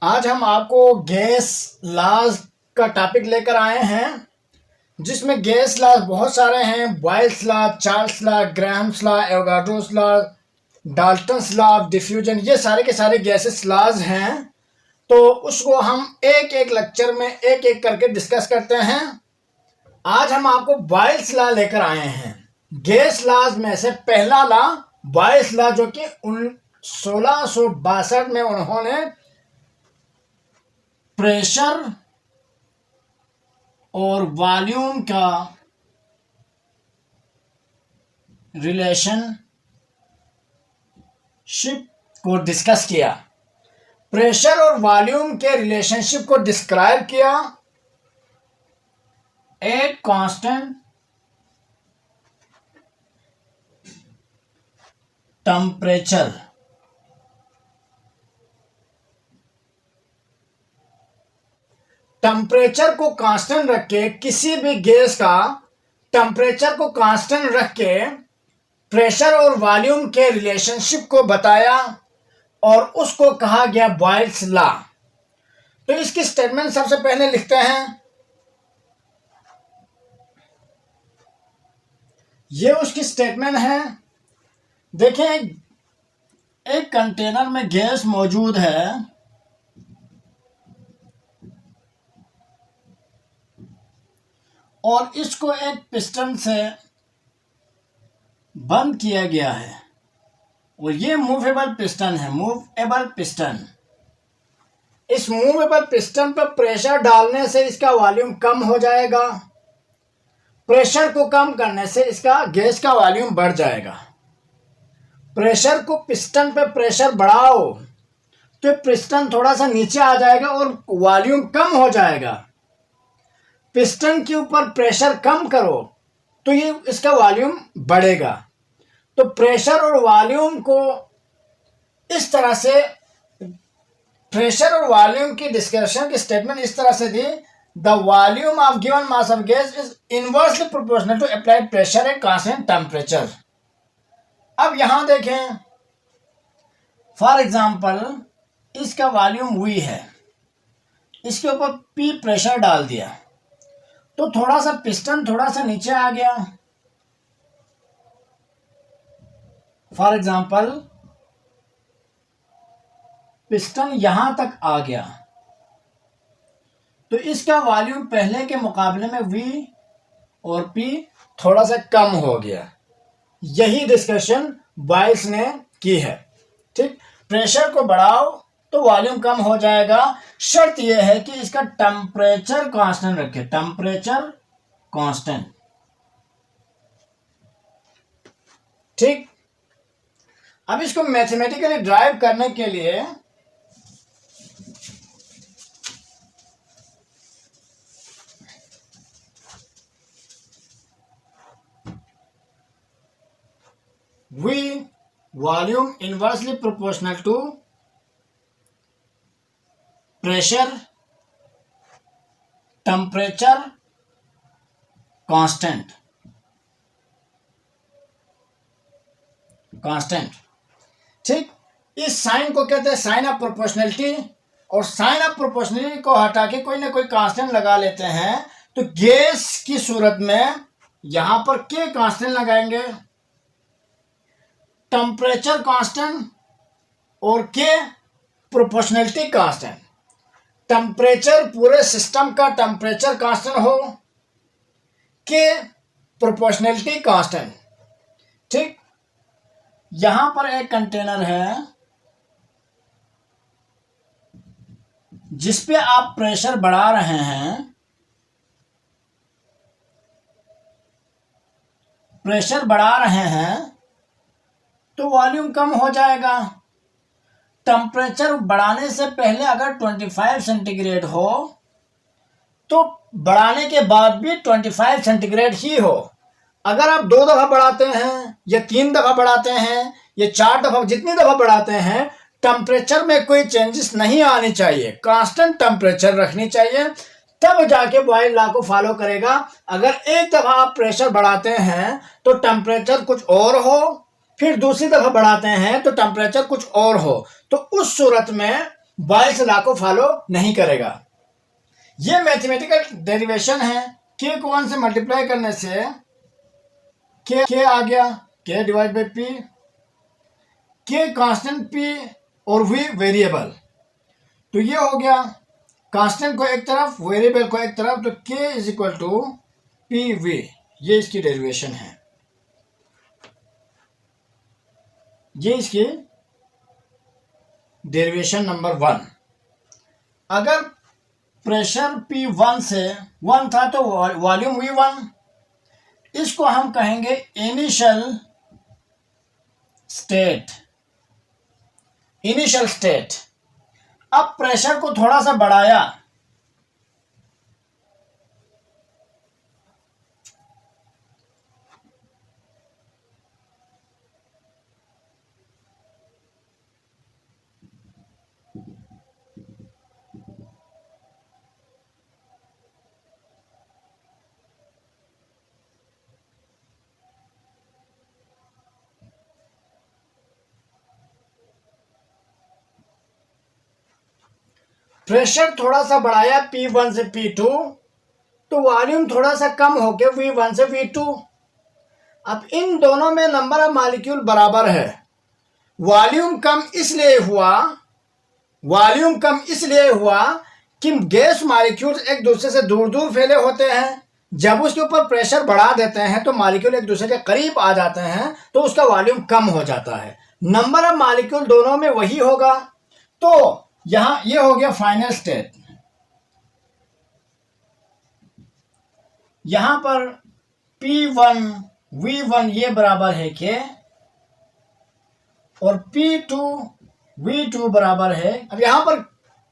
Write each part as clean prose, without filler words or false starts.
आज हम आपको गैस लॉज का टॉपिक लेकर आए हैं, जिसमें गैस लॉज बहुत सारे हैं। Boyle's law, Charles law, Graham's law, Avogadro's law, Dalton's law of diffusion, ये सारे के सारे गैसेस लॉज हैं। तो उसको हम एक एक लेक्चर में एक एक करके डिस्कस करते हैं। आज हम आपको बॉयल्स लॉ लेकर आए हैं। गैस लॉज में से पहला लॉ बॉयल्स लॉ, जो कि 1662 में उन्होंने प्रेशर और वॉल्यूम का रिलेशनशिप को डिस्कस किया। प्रेशर और वॉल्यूम के रिलेशनशिप को डिस्क्राइब किया। एट कांस्टेंट टेम्परेचर, टेम्परेचर को कांस्टेंट रख के, किसी भी गैस का टेम्परेचर को कांस्टेंट रख के प्रेशर और वॉल्यूम के रिलेशनशिप को बताया, और उसको कहा गया बॉयल्स लॉ। तो इसकी स्टेटमेंट सबसे पहले लिखते हैं। ये उसकी स्टेटमेंट है। देखें, एक कंटेनर में गैस मौजूद है और इसको एक पिस्टन से बंद किया गया है, और ये मूवेबल पिस्टन है, मूवेबल पिस्टन। इस मूवेबल पिस्टन पर प्रेशर डालने से इसका वॉल्यूम कम हो जाएगा, प्रेशर को कम करने से इसका गैस का वॉल्यूम बढ़ जाएगा। प्रेशर को, पिस्टन पे प्रेशर बढ़ाओ तो पिस्टन थोड़ा सा नीचे आ जाएगा और वॉल्यूम कम हो जाएगा। पिस्टन के ऊपर प्रेशर कम करो तो ये इसका वॉल्यूम बढ़ेगा। तो प्रेशर और वॉल्यूम को इस तरह से, प्रेशर और वॉल्यूम की डिस्कशन की स्टेटमेंट इस तरह से दी। The volume of given mass of gas is inversely proportional to applied pressure at constant temperature. अब यहां देखें, फॉर एग्जांपल इसका वॉल्यूम V है, इसके ऊपर P प्रेशर डाल दिया तो थोड़ा सा पिस्टन थोड़ा सा नीचे आ गया। फॉर एग्जांपल पिस्टन यहां तक आ गया तो इसका वॉल्यूम पहले के मुकाबले में V और P थोड़ा सा कम हो गया। यही डिस्कशन बॉयल्स ने की है। ठीक, प्रेशर को बढ़ाओ तो वॉल्यूम कम हो जाएगा। शर्त यह है कि इसका टेम्परेचर कांस्टेंट रखें, टेम्परेचर कांस्टेंट। ठीक, अब इसको मैथमेटिकली ड्राइव करने के लिए V volume inversely proportional to pressure temperature constant, constant. ठीक, इस साइन को कहते हैं साइन ऑफ प्रोपोर्शनलिटी, और साइन ऑफ प्रोपोर्शनलिटी को हटा के कोई ना कोई कांस्टेंट लगा लेते हैं। तो गैस की सूरत में यहां पर के कांस्टेंट लगाएंगे, टेम्परेचर कांस्टेंट और के प्रोपोर्शनलिटी कांस्टेंट। टेम्परेचर पूरे सिस्टम का टेम्परेचर कांस्टेंट हो, के प्रोपोर्शनलिटी कांस्टेंट। ठीक, यहां पर एक कंटेनर है जिस पे आप प्रेशर बढ़ा रहे हैं, प्रेशर बढ़ा रहे हैं तो वॉल्यूम कम हो जाएगा। टेम्परेचर बढ़ाने से पहले अगर 25 सेंटीग्रेड हो तो बढ़ाने के बाद भी 25 सेंटीग्रेड ही हो। अगर आप 2 दफा बढ़ाते हैं या 3 दफा बढ़ाते हैं या 4 दफा, जितनी दफा बढ़ाते हैं, टेम्परेचर में कोई चेंजेस नहीं आनी चाहिए, कांस्टेंट टेम्परेचर रखनी चाहिए, तब जाके बॉयल लॉ को फॉलो करेगा। अगर एक दफा आप प्रेशर बढ़ाते हैं तो टेम्परेचर कुछ और हो, फिर दूसरी दफा बढ़ाते हैं तो टेम्परेचर कुछ और हो, तो उस सूरत में बॉयल्स लॉ को फॉलो नहीं करेगा। ये मैथमेटिकल डेरिवेशन है। के को 1 से मल्टीप्लाई करने से के आ गया, के डिवाइड बाई पी, के कांस्टेंट पी और वी वेरिएबल, तो ये हो गया कांस्टेंट को एक तरफ वेरिएबल को एक तरफ, तो K is equal to P V, ये इसकी डेरिवेशन है, ये इसकी डेरिवेशन नंबर 1। अगर प्रेशर P1 से 1 था तो वॉल्यूम V1, इसको हम कहेंगे इनिशियल स्टेट, इनिशियल स्टेट। अब प्रेशर को थोड़ा सा बढ़ाया, प्रेशर थोड़ा सा बढ़ाया P1 से P2, तो वॉल्यूम थोड़ा सा कम हो गया V1 से V2। अब इन दोनों में नंबर ऑफ मॉलिक्यूल बराबर है। वॉल्यूम कम इसलिए हुआ कि गैस मॉलिक्यूल्स एक दूसरे से दूर दूर फैले होते हैं। जब उसके ऊपर प्रेशर बढ़ा देते हैं तो मॉलिक्यूल एक दूसरे के करीब आ जाते हैं, तो उसका वॉल्यूम कम हो जाता है। नंबर ऑफ मॉलिक्यूल दोनों में वही होगा। तो यहां ये हो गया फाइनल स्टेट। यहां पर P1 V1 ये बराबर है के, और P2 V2 बराबर है। अब यहां पर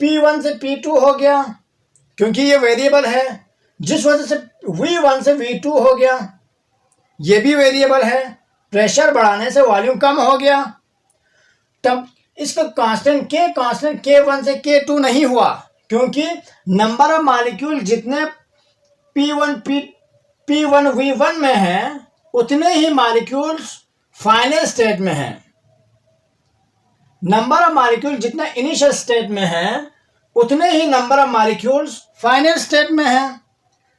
P1 से P2 हो गया क्योंकि ये वेरिएबल है, जिस वजह से V1 से V2 हो गया, ये भी वेरिएबल है। प्रेशर बढ़ाने से वॉल्यूम कम हो गया। तब इसका कांस्टेंट K1 से K2 नहीं हुआ, क्योंकि नंबर ऑफ मॉलिक्यूल जितने P1 V1 में हैं, उतने ही मॉलिक्यूल्स फाइनल स्टेट में हैं। नंबर ऑफ मॉलिक्यूल जितना इनिशियल स्टेट में है, उतने ही number of molecules final state में हैं,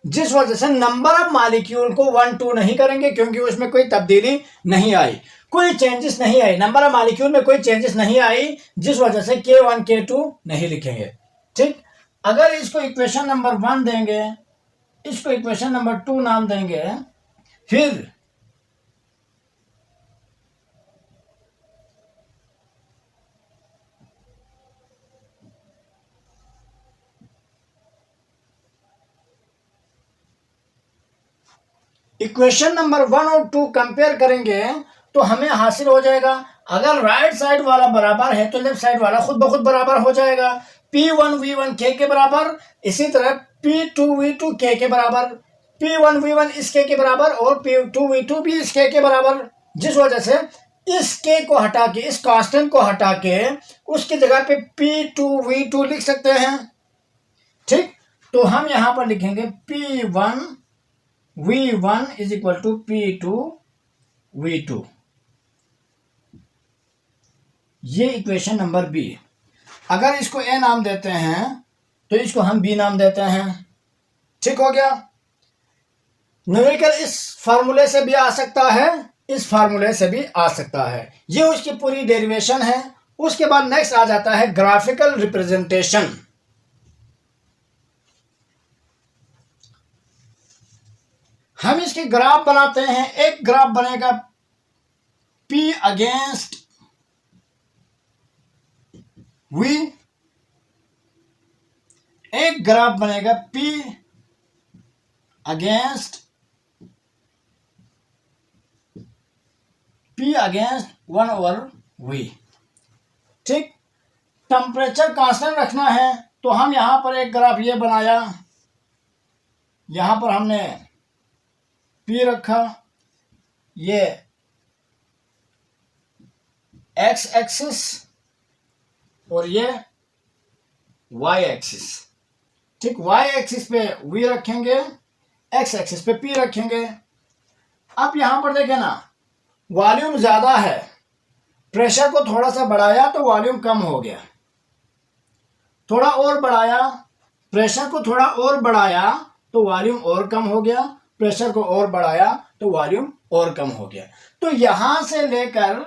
जिस वजह से नंबर ऑफ मॉलिक्यूल को 1 2 नहीं करेंगे, क्योंकि उसमें कोई तब्दीली नहीं आई, कोई चेंजेस नहीं आई। नंबर ऑफ मॉलिक्यूल में कोई चेंजेस नहीं आई, जिस वजह से K1 K2 नहीं लिखेंगे। ठीक, अगर इसको इक्वेशन नंबर 1 देंगे, इसको इक्वेशन नंबर 2 नाम देंगे, फिर इक्वेशन नंबर 1 और 2 कंपेयर करेंगे तो हमें हासिल हो जाएगा, अगर राइट साइड वाला बराबर है तो लेफ्ट साइड वाला खुद ब खुद बराबर हो जाएगा। P1 V1 K के बराबर, इसी तरह P2 V2 K के बराबर, P1 V1 इस K के बराबर और P2 V2 भी इस K के बराबर, जिस वजह से इस K को हटा के, इस कांस्टेंट को हटा के उसकी जगह पे P2 V2 लिख सकते हैं। ठीक, तो हम यहां पर लिखेंगे P1 V1 is equal to P2 V2, ये इक्वेशन नंबर बी। अगर इसको ए नाम देते हैं तो इसको हम बी नाम देते हैं। ठीक हो गया। न्यूमेरिकल इस फार्मूले से भी आ सकता है, इस फार्मूले से भी आ सकता है। ये उसकी पूरी डेरिवेशन है। उसके बाद नेक्स्ट आ जाता है ग्राफिकल रिप्रेजेंटेशन। हम इसके ग्राफ बनाते हैं। एक ग्राफ बनेगा P अगेंस्ट V, एक ग्राफ बनेगा P अगेंस्ट 1/V। ठीक, टेम्परेचर कांस्टेंट रखना है तो हम यहां पर एक ग्राफ ये बनाया, यहां पर हमने P रखा, ये x एक्सिस और ये y एक्सिस। ठीक, y एक्सिस पे V रखेंगे, x एक्सिस पे P रखेंगे। अब यहां पर देखें ना, वॉल्यूम ज्यादा है, प्रेशर को थोड़ा सा बढ़ाया तो वॉल्यूम कम हो गया। थोड़ा और बढ़ाया, प्रेशर को थोड़ा और बढ़ाया तो वॉल्यूम और कम हो गया, प्रेशर को और बढ़ाया तो वॉल्यूम और कम हो गया। तो यहां से लेकर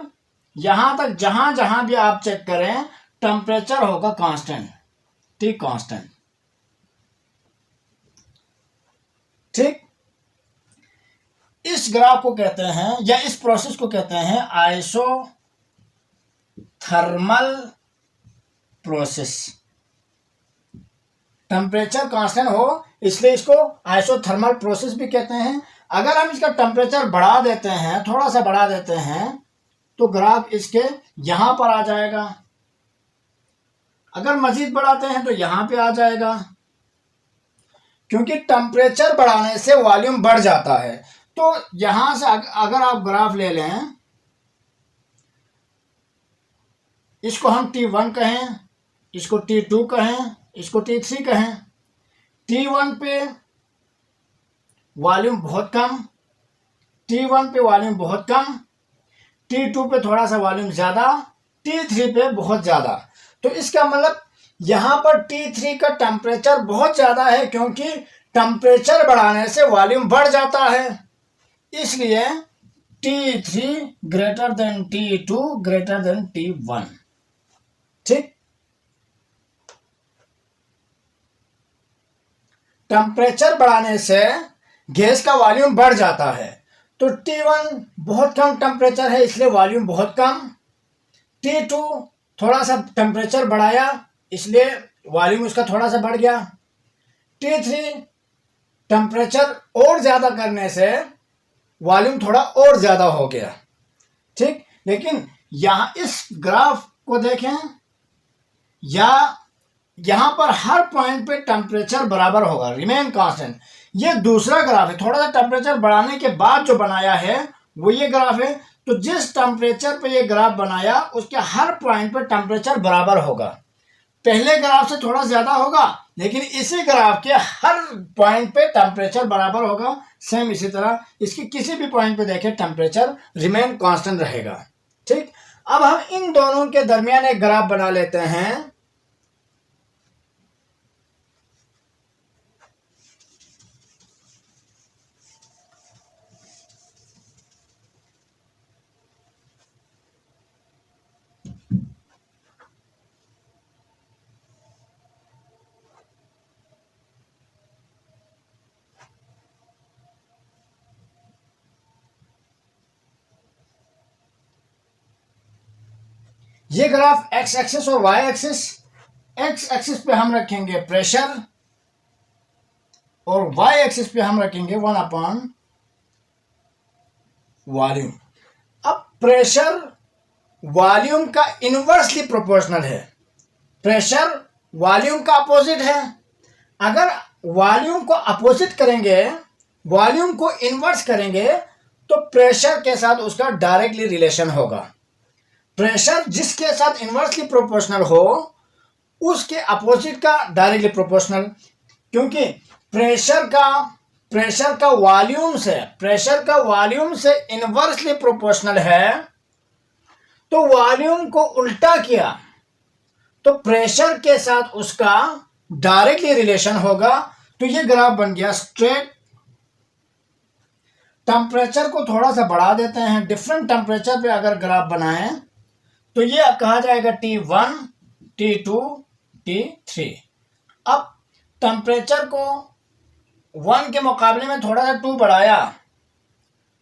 यहां तक जहां जहां भी आप चेक करें टेम्परेचर होगा कांस्टेंट, T कांस्टेंट। ठीक, इस ग्राफ को कहते हैं या इस प्रोसेस को कहते हैं आइसोथर्मल प्रोसेस। टेम्परेचर कांस्टेंट हो इसलिए इसको आइसोथर्मल प्रोसेस भी कहते हैं। अगर हम इसका टेम्परेचर बढ़ा देते हैं, थोड़ा सा बढ़ा देते हैं, तो ग्राफ इसके यहां पर आ जाएगा। अगर मजीद बढ़ाते हैं तो यहां पे आ जाएगा, क्योंकि टेम्परेचर बढ़ाने से वॉल्यूम बढ़ जाता है। तो यहां से अगर आप ग्राफ ले लें, इसको हम T1 कहें, इसको T2 कहें, इसको T3 कहें। T1 पे वॉल्यूम बहुत कम, T1 पे वॉल्यूम बहुत कम, T2 पे थोड़ा सा वॉल्यूम ज्यादा, T3 पे बहुत ज्यादा। तो इसका मतलब यहां पर T3 का टेम्परेचर बहुत ज्यादा है, क्योंकि टेम्परेचर बढ़ाने से वॉल्यूम बढ़ जाता है। इसलिए T3 greater than T2 greater than T1। ठीक, टेम्परेचर बढ़ाने से गैस का वॉल्यूम बढ़ जाता है। तो T1 बहुत कम टेम्परेचर है इसलिए वॉल्यूम बहुत कम, T2 थोड़ा सा टेम्परेचर बढ़ाया इसलिए वॉल्यूम उसका थोड़ा सा बढ़ गया, T3 टेम्परेचर और ज्यादा करने से वॉल्यूम थोड़ा और ज्यादा हो गया। ठीक, लेकिन यहां इस ग्राफ को देखें, या यहां पर हर पॉइंट पे टेम्परेचर बराबर होगा, रिमेन कांस्टेंट। ये दूसरा ग्राफ है, थोड़ा सा टेम्परेचर बढ़ाने के बाद जो बनाया है वो ये ग्राफ है। तो जिस टेम्परेचर पे ये ग्राफ बनाया उसके हर पॉइंट पे टेम्परेचर बराबर होगा। पहले ग्राफ से थोड़ा ज्यादा होगा, लेकिन इसी ग्राफ के हर पॉइंट पे टेम्परेचर बराबर होगा। सेम इसी तरह इसकी किसी भी पॉइंट पे देखें टेम्परेचर रिमेन कांस्टेंट रहेगा। ठीक, अब हम इन दोनों के दरमियान एक ग्राफ बना लेते हैं। ये ग्राफ एक्स एक्सिस और वाई एक्सिस, एक्स एक्सिस पे हम रखेंगे प्रेशर और वाई एक्सिस पे हम रखेंगे 1/वॉल्यूम। अब प्रेशर वॉल्यूम का इनवर्सली प्रोपोर्शनल है, प्रेशर वॉल्यूम का अपोजिट है। अगर वॉल्यूम को अपोजिट करेंगे, वॉल्यूम को इनवर्स करेंगे, तो प्रेशर के साथ उसका डायरेक्टली रिलेशन होगा। प्रेशर जिसके साथ इनवर्सली प्रोपोर्शनल हो उसके अपोजिट का डायरेक्टली प्रोपोर्शनल, क्योंकि प्रेशर का वॉल्यूम से इनवर्सली प्रोपोर्शनल है। तो वॉल्यूम को उल्टा किया तो प्रेशर के साथ उसका डायरेक्टली रिलेशन होगा। तो ये ग्राफ बन गया स्ट्रेट। टेम्परेचर को थोड़ा सा बढ़ा देते हैं, डिफरेंट टेम्परेचर पे अगर ग्राफ बनाएं तो ये कहा जाएगा T1, T2, T3। अब टेम्परेचर को 1 के मुकाबले में थोड़ा सा 2 बढ़ाया,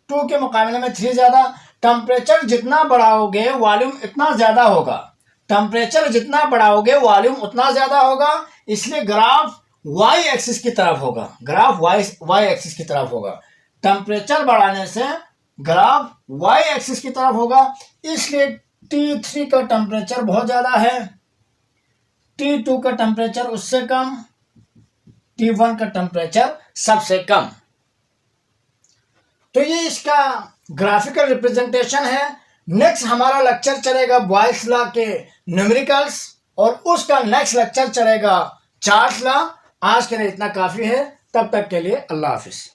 2 के मुकाबले में 3 ज्यादा। टेम्परेचर जितना बढ़ाओगे वॉल्यूम इतना ज्यादा होगा, टेम्परेचर जितना बढ़ाओगे वॉल्यूम उतना ज्यादा होगा। इसलिए ग्राफ वाई एक्सिस की तरफ होगा, ग्राफ वाई एक्सिस की तरफ होगा। टेम्परेचर बढ़ाने से ग्राफ वाई एक्सिस की तरफ होगा। इसलिए T3 का टेम्परेचर बहुत ज्यादा है, T2 का टेम्परेचर उससे कम, T1 का टेम्परेचर सबसे कम। तो ये इसका ग्राफिकल रिप्रेजेंटेशन है। नेक्स्ट हमारा लेक्चर चलेगा बॉयल्स लॉ के न्यूमेरिकल्स, और उसका नेक्स्ट लेक्चर चलेगा चार्ल्स लॉ। आज के लिए इतना काफी है, तब तक के लिए अल्लाह हाफिज।